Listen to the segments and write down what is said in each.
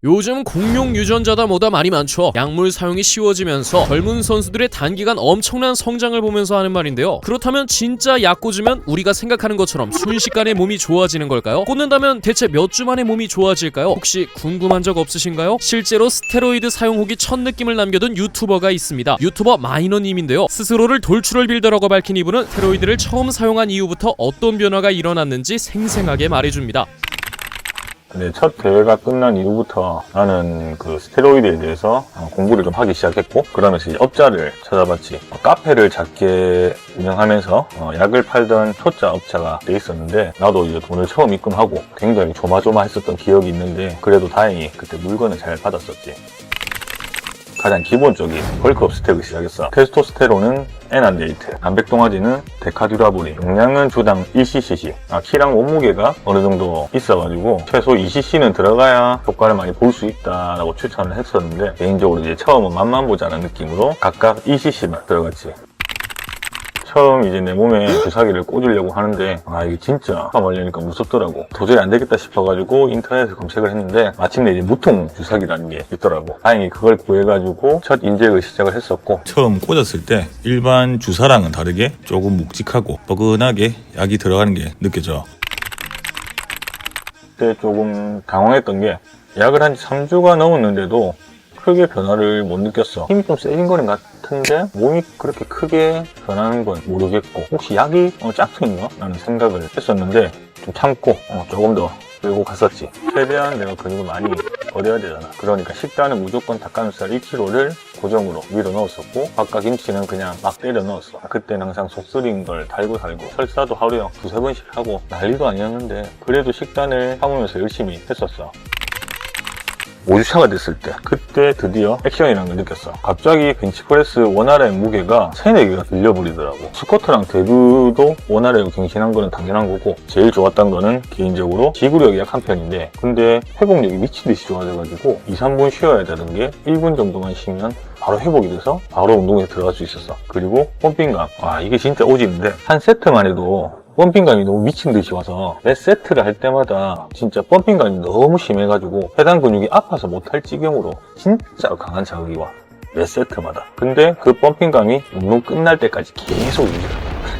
요즘 공룡 유전자다 뭐다 말이 많죠. 약물 사용이 쉬워지면서 젊은 선수들의 단기간 엄청난 성장을 보면서 하는 말인데요. 그렇다면 진짜 약 꽂으면 우리가 생각하는 것처럼 순식간에 몸이 좋아지는 걸까요? 꽂는다면 대체 몇 주 만에 몸이 좋아질까요? 혹시 궁금한 적 없으신가요? 실제로 스테로이드 사용 후기 첫 느낌을 남겨둔 유튜버가 있습니다. 유튜버 마이너님인데요. 스스로를 돌출을 빌더라고 밝힌 이분은 스테로이드를 처음 사용한 이후부터 어떤 변화가 일어났는지 생생하게 말해줍니다. 네, 첫 대회가 끝난 이후부터 나는 그 스테로이드에 대해서 공부를 좀 하기 시작했고, 그러면서 이제 업자를 찾아봤지. 카페를 작게 운영하면서 약을 팔던 초짜 업자가 돼 있었는데, 나도 이제 돈을 처음 입금하고 굉장히 조마조마했었던 기억이 있는데, 그래도 다행히 그때 물건을 잘 받았었지. 가장 기본적인 벌크업 스택을 시작했어. 테스토스테론은 에난데이트, 단백동아지는 데카듀라보린, 용량은 주당 1ccc. 키랑 몸무게가 어느 정도 있어가지고 최소 2cc는 들어가야 효과를 많이 볼 수 있다라고 추천을 했었는데, 개인적으로 이제 처음은 맛만 보자는 느낌으로 각각 2cc만 들어갔지. 처음 이제 내 몸에 주사기를 꽂으려고 하는데 이게 진짜 화 말리니까 무섭더라고. 도저히 안 되겠다 싶어가지고 인터넷에서 검색을 했는데 마침내 이제 무통 주사기라는 게 있더라고. 다행히 그걸 구해가지고 첫 인젝을 시작을 했었고, 처음 꽂았을 때 일반 주사랑은 다르게 조금 묵직하고 뻐근하게 약이 들어가는 게 느껴져. 그때 조금 당황했던 게, 약을 한 3주가 넘었는데도 크게 변화를 못 느꼈어. 힘이 좀 세진 거는 같은데 몸이 그렇게 크게 변하는 건 모르겠고, 혹시 약이 짝퉁인가? 라는 생각을 했었는데 좀 참고 조금 더 끌고 갔었지. 최대한 내가 근육을 많이 버려야 되잖아. 그러니까 식단은 무조건 닭가슴살 1kg를 고정으로 밀어 넣었었고, 바깥김치는 그냥 막 때려 넣었어. 그때는 항상 속 쓰린 걸 달고 살고, 설사도 하루에 두세 번씩 하고 난리도 아니었는데 그래도 식단을 참으면서 열심히 했었어. 5주차가 됐을 때, 그때 드디어 액션이라는 걸 느꼈어. 갑자기 벤치프레스 원RM 무게가 3-4개가 들려버리더라고. 스쿼트랑 데드도 원RM으로 갱신한 거는 당연한 거고, 제일 좋았던 거는 개인적으로 지구력이 약한 편인데, 근데 회복력이 미친듯이 좋아져가지고 2-3분 쉬어야 되는 게 1분 정도만 쉬면 바로 회복이 돼서 바로 운동에 들어갈 수 있었어. 그리고 펌핑감, 이게 진짜 오지는데 한 세트만 해도 펌핑감이 너무 미친듯이 와서 매 세트를 할 때마다 진짜 펌핑감이 너무 심해가지고 해당 근육이 아파서 못할 지경으로 진짜 강한 자극이 와, 매 세트마다. 근데 그 펌핑감이 운동 끝날 때까지 계속 유지돼.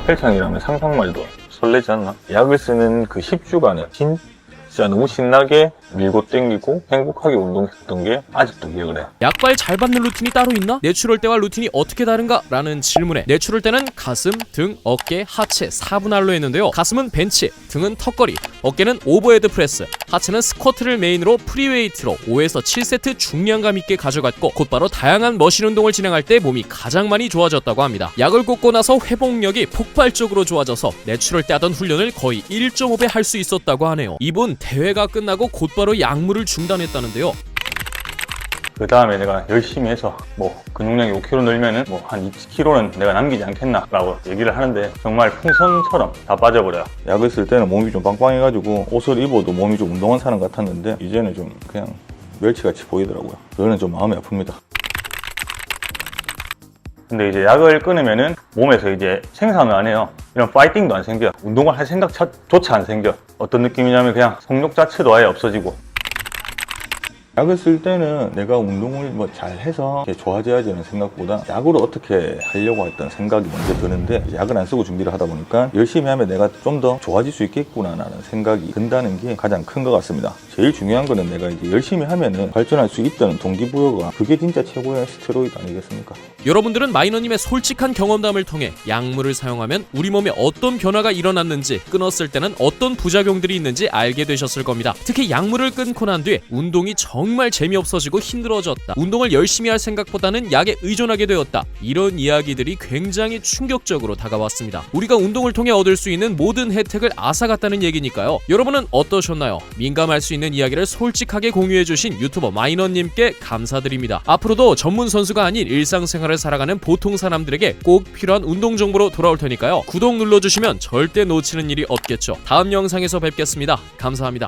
헬창이라면 상상말도 설레지 않나? 약을 쓰는 그 10주간은 진짜 너무 신나게 밀고 땡기고 행복하게 운동했던 게 아직도 기억을 해. 약발 잘 받는 루틴이 따로 있나? 내추럴 때와 루틴이 어떻게 다른가? 라는 질문에 내추럴 때는 가슴, 등, 어깨, 하체 4분할로 했는데요. 가슴은 벤치, 등은 턱걸이, 어깨는 오버헤드 프레스, 하체는 스쿼트를 메인으로 프리웨이트로 5에서 7세트 중량감 있게 가져갔고, 곧바로 다양한 머신 운동을 진행할 때 몸이 가장 많이 좋아졌다고 합니다. 약을 꽂고 나서 회복력이 폭발적으로 좋아져서 내추럴 때 하던 훈련을 거의 1.5배 할 수 있었다고 하네요. 이분 대회가 끝나고 곧바로 약물을 중단했다는데요. 그 다음에 내가 열심히 해서 근육량이 5kg 늘면은 한 2kg는 내가 남기지 않겠나 라고 얘기를 하는데, 정말 풍선처럼 다 빠져버려요. 약을 쓸 때는 몸이 좀 빵빵해가지고 옷을 입어도 몸이 좀 운동한 사람 같았는데, 이제는 좀 그냥 멸치같이 보이더라고요. 그거는 좀 마음이 아픕니다. 근데 이제 약을 끊으면은 몸에서 이제 생산을 안 해요. 이런 파이팅도 안 생겨. 운동을 할 생각조차 안 생겨. 어떤 느낌이냐면 그냥 성욕 자체도 아예 없어지고. 약을 쓸 때는 내가 운동을 잘해서 좋아져야지는 생각보다 약으로 어떻게 하려고 했던 생각이 먼저 드는데, 약을 안 쓰고 준비를 하다 보니까 열심히 하면 내가 좀 더 좋아질 수 있겠구나라는 생각이 든다는 게 가장 큰 것 같습니다. 제일 중요한 거는 내가 이제 열심히 하면은 발전할 수 있다는 동기부여가, 그게 진짜 최고의 스테로이드 아니겠습니까? 여러분들은 마이너님의 솔직한 경험담을 통해 약물을 사용하면 우리 몸에 어떤 변화가 일어났는지, 끊었을 때는 어떤 부작용들이 있는지 알게 되셨을 겁니다. 특히 약물을 끊고 난 뒤에 운동이 정말 재미없어지고 힘들어졌다, 운동을 열심히 할 생각보다는 약에 의존하게 되었다, 이런 이야기들이 굉장히 충격적으로 다가왔습니다. 우리가 운동을 통해 얻을 수 있는 모든 혜택을 앗아갔다는 얘기니까요. 여러분은 어떠셨나요? 민감할 수 있는 이야기를 솔직하게 공유해주신 유튜버 마이너님께 감사드립니다. 앞으로도 전문 선수가 아닌 일상생활을 살아가는 보통 사람들에게 꼭 필요한 운동 정보로 돌아올 테니까요. 구독 눌러주시면 절대 놓치는 일이 없겠죠. 다음 영상에서 뵙겠습니다. 감사합니다.